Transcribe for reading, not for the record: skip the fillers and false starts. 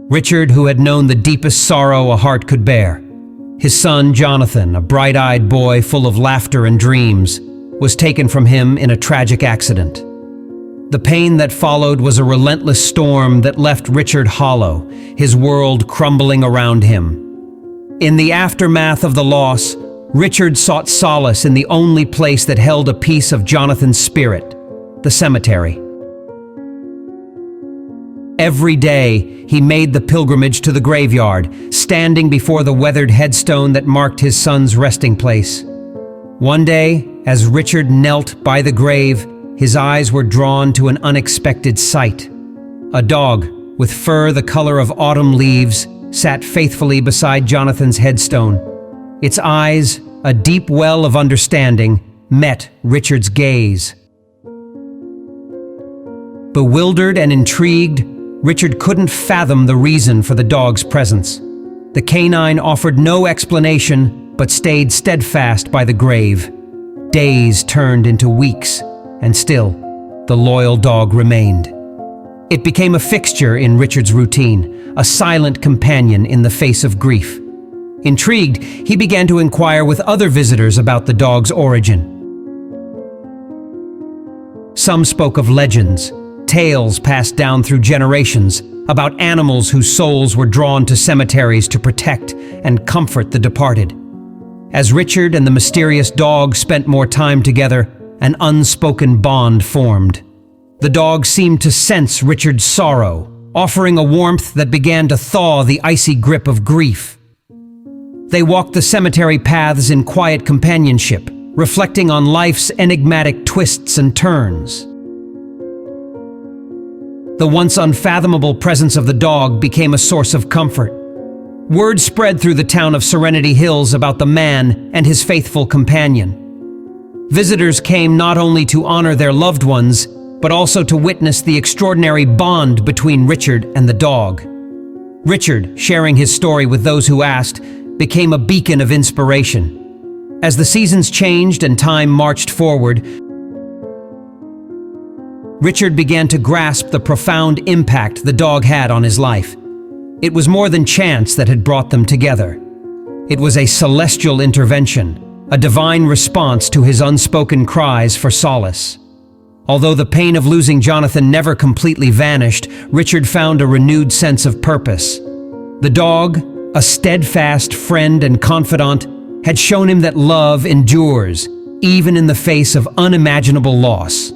Richard, who had known the deepest sorrow a heart could bear. His son, Jonathan, a bright-eyed boy full of laughter and dreams, was taken from him in a tragic accident. The pain that followed was a relentless storm that left Richard hollow, his world crumbling around him. In the aftermath of the loss, Richard sought solace in the only place that held a piece of Jonathan's spirit, the cemetery. Every day, he made the pilgrimage to the graveyard, standing before the weathered headstone that marked his son's resting place. One day, as Richard knelt by the grave, his eyes were drawn to an unexpected sight. A dog, with fur the color of autumn leaves, sat faithfully beside Jonathan's headstone. Its eyes, a deep well of understanding, met Richard's gaze. Bewildered and intrigued, Richard couldn't fathom the reason for the dog's presence. The canine offered no explanation, but stayed steadfast by the grave. Days turned into weeks, and still, the loyal dog remained. It became a fixture in Richard's routine, a silent companion in the face of grief. Intrigued, he began to inquire with other visitors about the dog's origin. Some spoke of legends, tales passed down through generations, about animals whose souls were drawn to cemeteries to protect and comfort the departed. As Richard and the mysterious dog spent more time together, an unspoken bond formed. The dog seemed to sense Richard's sorrow, offering a warmth that began to thaw the icy grip of grief. They walked the cemetery paths in quiet companionship, reflecting on life's enigmatic twists and turns. The once unfathomable presence of the dog became a source of comfort. Word spread through the town of Serenity Hills about the man and his faithful companion. Visitors came not only to honor their loved ones, but also to witness the extraordinary bond between Richard and the dog. Richard, sharing his story with those who asked, became a beacon of inspiration. As the seasons changed and time marched forward, Richard began to grasp the profound impact the dog had on his life. It was more than chance that had brought them together. It was a celestial intervention, a divine response to his unspoken cries for solace. Although the pain of losing Jonathan never completely vanished, Richard found a renewed sense of purpose. The dog, a steadfast friend and confidant, had shown him that love endures, even in the face of unimaginable loss.